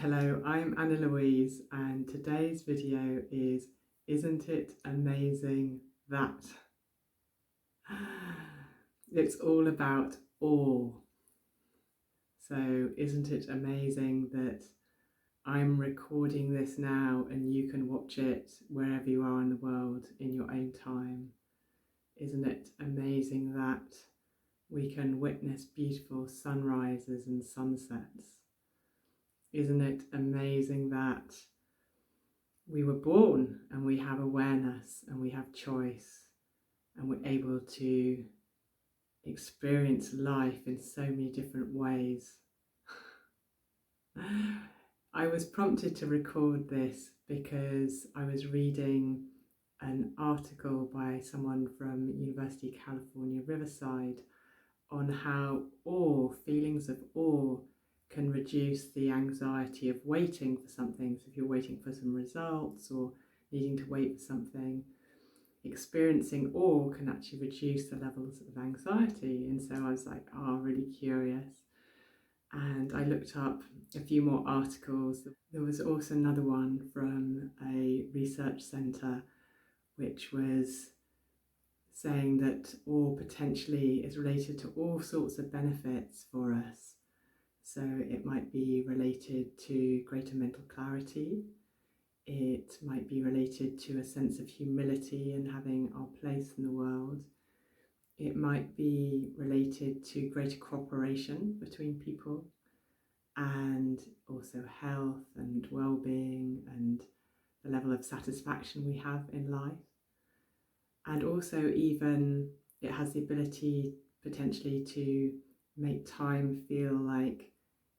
Hello, I'm Annalouise, and today's video is Isn't it amazing that? It's all about awe. So isn't it amazing that I'm recording this now and you can watch it wherever you are in the world in your own time? Isn't it amazing that we can witness beautiful sunrises and sunsets? Isn't it amazing that we were born and we have awareness and we have choice and we're able to experience life in so many different ways? I was prompted to record this because I was reading an article by someone from University of California, Riverside, on how feelings of awe can reduce the anxiety of waiting for something. So if you're waiting for some results or needing to wait for something, experiencing awe can actually reduce the levels of anxiety. And so I was like, really curious. And I looked up a few more articles. There was also another one from a research centre which was saying that awe potentially is related to all sorts of benefits for us. So it might be related to greater mental clarity. It might be related to a sense of humility and having our place in the world. It might be related to greater cooperation between people, and also health and well-being and the level of satisfaction we have in life. And also even it has the ability potentially to make time feel like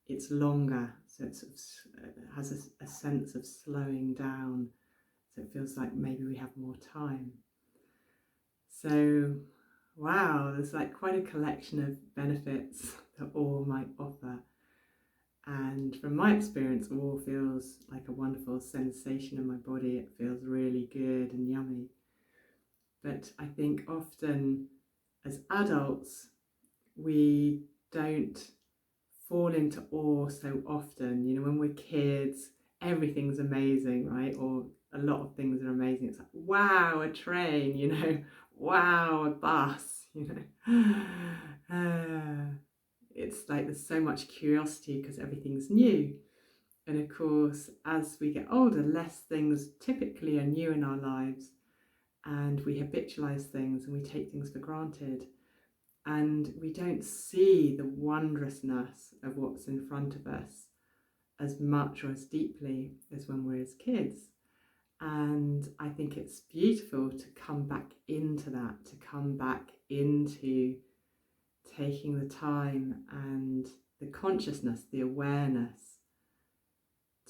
it's longer, so it sort of has a sense of slowing down, so it feels like maybe we have more time. So wow, there's like quite a collection of benefits that awe might offer. And from my experience, awe feels like a wonderful sensation in my body. It feels really good and yummy. But I think often as adults, we don't fall into awe so often. You know, when we're kids, everything's amazing, right? Or a lot of things are amazing. It's like, wow, a train, you know, wow, a bus, you know. It's like there's so much curiosity because everything's new. And of course, as we get older, less things typically are new in our lives, and we habitualize things and we take things for granted. And we don't see the wondrousness of what's in front of us as much or as deeply as when we're as kids. And I think it's beautiful to come back into that, to come back into taking the time and the consciousness, the awareness,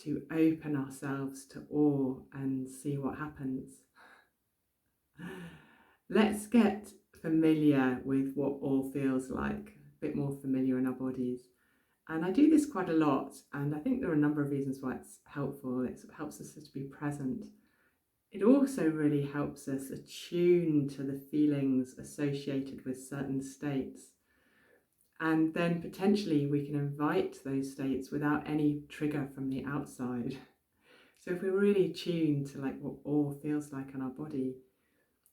to open ourselves to awe and see what happens. Let's get familiar with what awe feels like, a bit more familiar in our bodies. And I do this quite a lot, and I think there are a number of reasons why it's helpful. It helps us to be present. It also really helps us attune to the feelings associated with certain states. And then potentially we can invite those states without any trigger from the outside. So if we're really tuned to like what awe feels like in our body,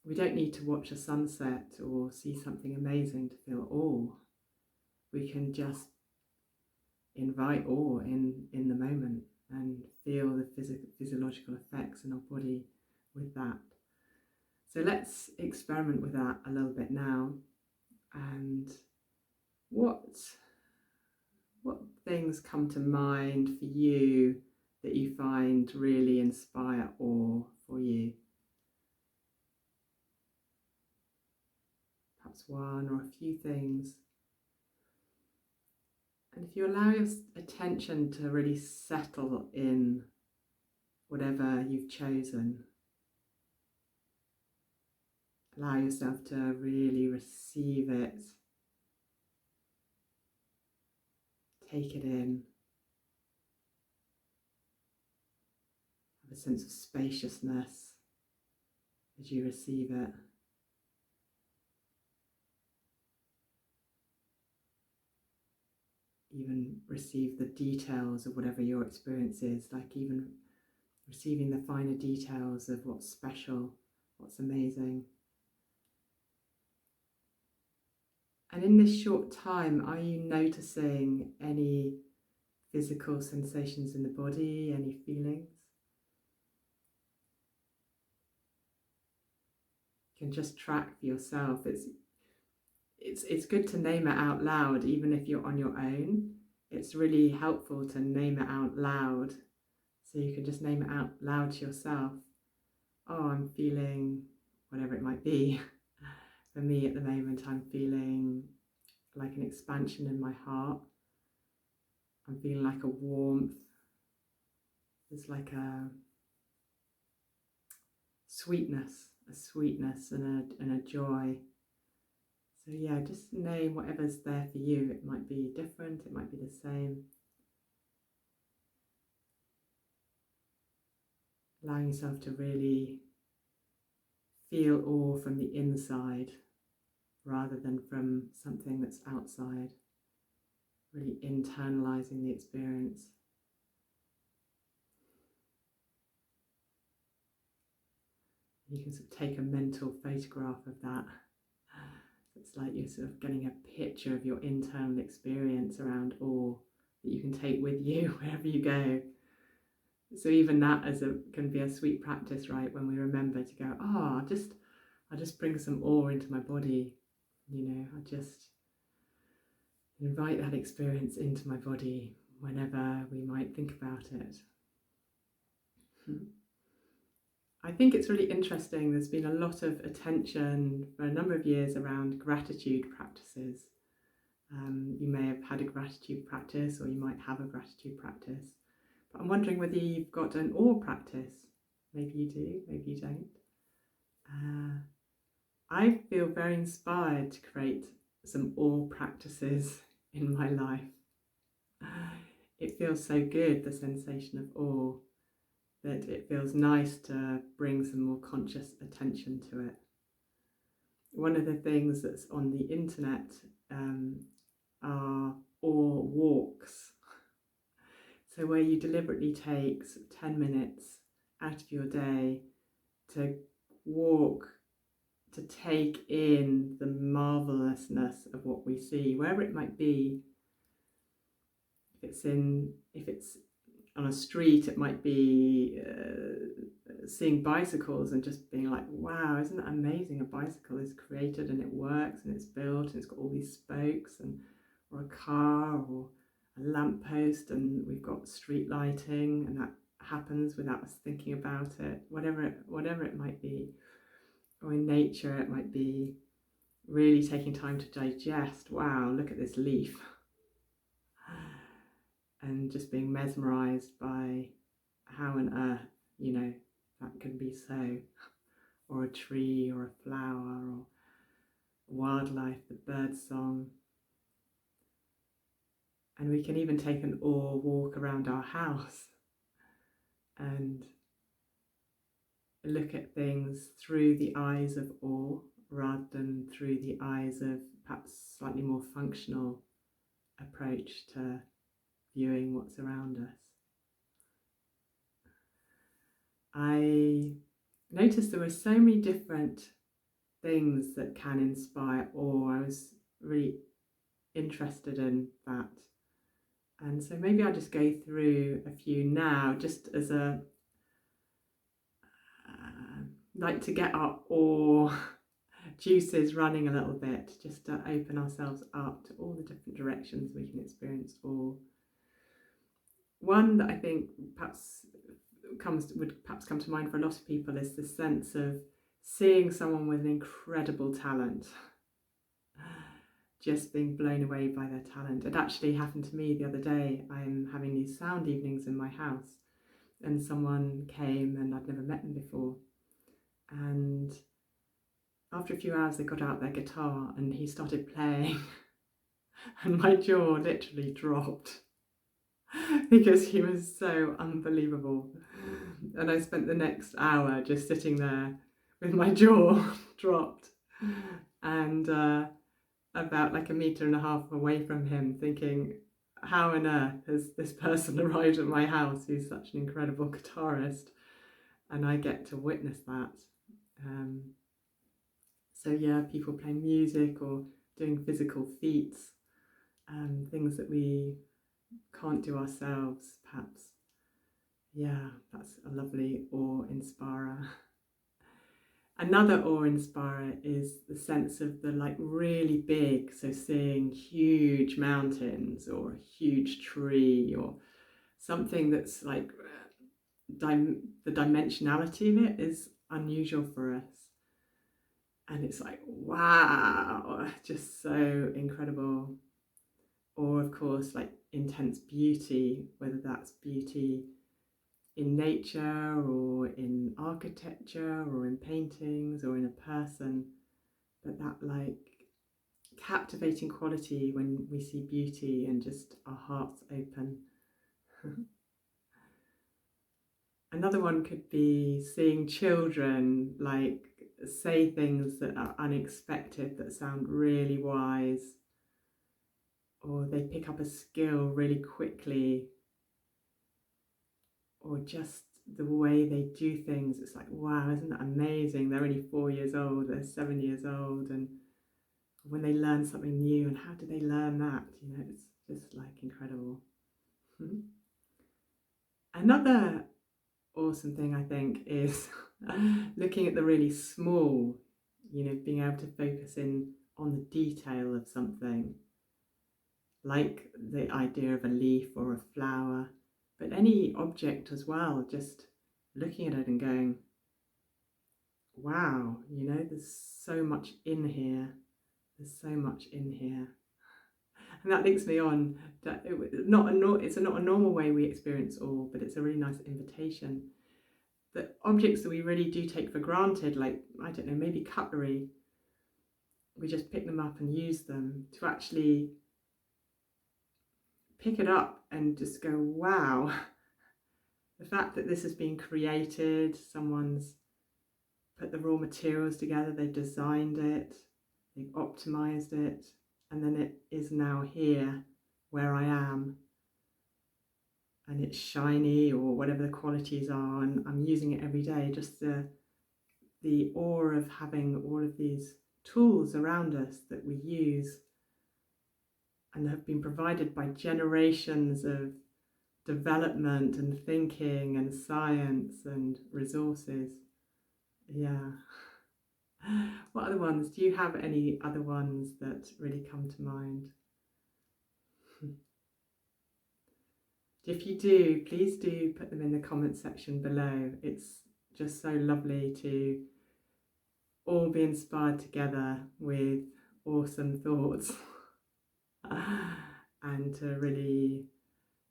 we don't need to watch a sunset or see something amazing to feel awe. We can just invite awe in the moment and feel the physiological effects in our body with that. So let's experiment with that a little bit now. And what things come to mind for you that you find really inspire awe for you? Perhaps one or a few things. And if you allow your attention to really settle in whatever you've chosen, allow yourself to really receive it, take it in, have a sense of spaciousness as you receive it. even receive the details of whatever your experience is, like even receiving the finer details of what's special, what's amazing. And in this short time, are you noticing any physical sensations in the body, any feelings? You can just track for yourself. It's good to name it out loud, even if you're on your own. It's really helpful to name it out loud, so you can just name it out loud to yourself. Oh, I'm feeling whatever it might be. For me at the moment, I'm feeling like an expansion in my heart. I'm feeling like a warmth. There's like a sweetness and a joy. So yeah, just name whatever's there for you. It might be different, it might be the same. Allowing yourself to really feel awe from the inside rather than from something that's outside. Really internalizing the experience. You can sort of take a mental photograph of that. It's like you're sort of getting a picture of your internal experience around awe that you can take with you wherever you go. So even that can be a sweet practice, right? When we remember to go, I'll just bring some awe into my body. I just invite that experience into my body whenever we might think about it. I think it's really interesting. There's been a lot of attention for a number of years around gratitude practices. You may have had a gratitude practice, or you might have a gratitude practice. But I'm wondering whether you've got an awe practice. Maybe you do, maybe you don't. I feel very inspired to create some awe practices in my life. It feels so good, the sensation of awe, that it feels nice to bring some more conscious attention to it. One of the things that's on the internet are awe walks. So where you deliberately take 10 minutes out of your day to walk, to take in the marvellousness of what we see, wherever it might be. If it's on a street, it might be seeing bicycles and just being like, wow, isn't that amazing? A bicycle is created and it works and it's built and it's got all these spokes, or a car or a lamppost, and we've got street lighting, and that happens without us thinking about it. Whatever it might be. Or in nature, it might be really taking time to digest, wow, look at this leaf. And just being mesmerised by how on earth, that can be so. Or a tree, or a flower, or wildlife, the bird song. And we can even take an awe walk around our house and look at things through the eyes of awe rather than through the eyes of perhaps slightly more functional approach to viewing what's around us. I noticed there were so many different things that can inspire awe. I was really interested in that. And so maybe I'll just go through a few now, just as like to get our awe juices running a little bit, just to open ourselves up to all the different directions we can experience awe. One that I think would perhaps come to mind for a lot of people is the sense of seeing someone with an incredible talent, just being blown away by their talent. It actually happened to me the other day. I'm having these sound evenings in my house, and someone came and I'd never met them before. And after a few hours, they got out their guitar and he started playing, and my jaw literally dropped because he was so unbelievable. And I spent the next hour just sitting there with my jaw dropped and about like 1.5 meters away from him, thinking, how on earth has this person arrived at my house who's such an incredible guitarist, and I get to witness that. So yeah, people playing music or doing physical feats, things that we can't do ourselves, perhaps. Yeah, that's a lovely awe-inspirer. Another awe-inspirer is the sense of the like really big, so seeing huge mountains or a huge tree or something that's like the dimensionality of it is unusual for us. And it's like, wow, just so incredible. Or of course, like intense beauty, whether that's beauty in nature or in architecture or in paintings or in a person, but that like captivating quality when we see beauty and just our hearts open. Another one could be seeing children like say things that are unexpected that sound really wise, or they pick up a skill really quickly, or just the way they do things. It's like, wow, isn't that amazing? They're only 4 years old, they're 7 years old, and when they learn something new, and how do they learn that? You know, it's just like incredible. Another awesome thing I think is looking at the really small, you know, being able to focus in on the detail of something, like the idea of a leaf or a flower, but any object as well, just looking at it and going, wow, you know, there's so much in here. There's so much in here. And that links me on that it's not a normal way we experience awe, but it's a really nice invitation. That objects that we really do take for granted, like, I don't know, maybe cutlery, we just pick them up and use them, to actually pick it up and just go, wow, the fact that this has been created, someone's put the raw materials together, they've designed it, they've optimized it, and then it is now here where I am, and it's shiny or whatever the qualities are, and I'm using it every day. Just the awe of having all of these tools around us that we use and have been provided by generations of development and thinking and science and resources. Yeah. What other ones? Do you have any other ones that really come to mind? If you do, please do put them in the comment section below. It's just so lovely to all be inspired together with awesome thoughts and to really,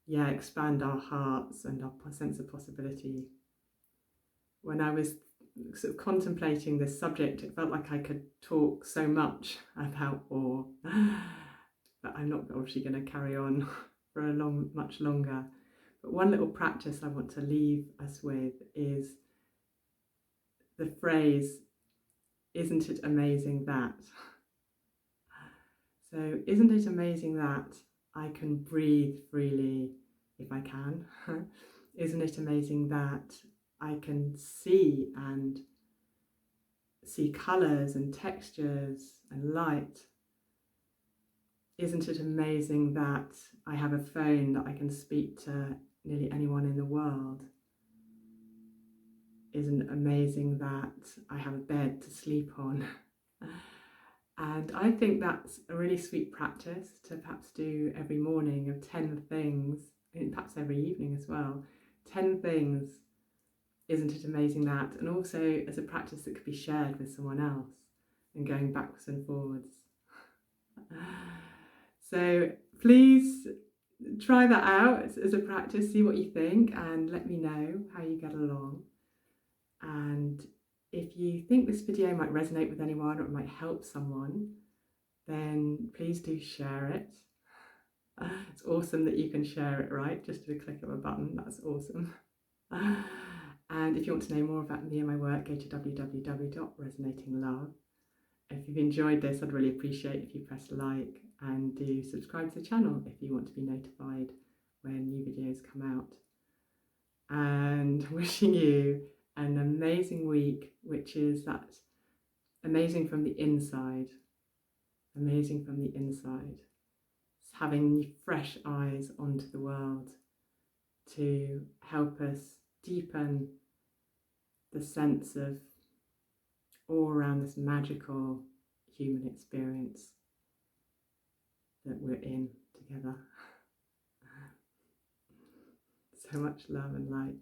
yeah, expand our hearts and our sense of possibility. When I was sort of contemplating this subject, it felt like I could talk so much about awe, but I'm not obviously going to carry on for much longer. But one little practice I want to leave us with is the phrase, isn't it amazing that? So, isn't it amazing that I can breathe freely if I can? Isn't it amazing that I can see colours and textures and light? Isn't it amazing that I have a phone that I can speak to nearly anyone in the world? Isn't it amazing that I have a bed to sleep on? And I think that's a really sweet practice to perhaps do every morning, of 10 things, and perhaps every evening as well. 10 things, isn't it amazing that? And also as a practice that could be shared with someone else and going backwards and forwards. So please try that out as a practice, see what you think, and let me know how you get along. And if you think this video might resonate with anyone or it might help someone, then please do share it. It's awesome that you can share it, right? Just with a click of a button, that's awesome. And if you want to know more about me and my work, go to www.resonatinglove. If you've enjoyed this, I'd really appreciate if you press like and do subscribe to the channel if you want to be notified when new videos come out. And wishing you an amazing week, which is that amazing from the inside. Amazing from the inside. It's having fresh eyes onto the world to help us deepen the sense of awe around this magical human experience that we're in together. So much love and light.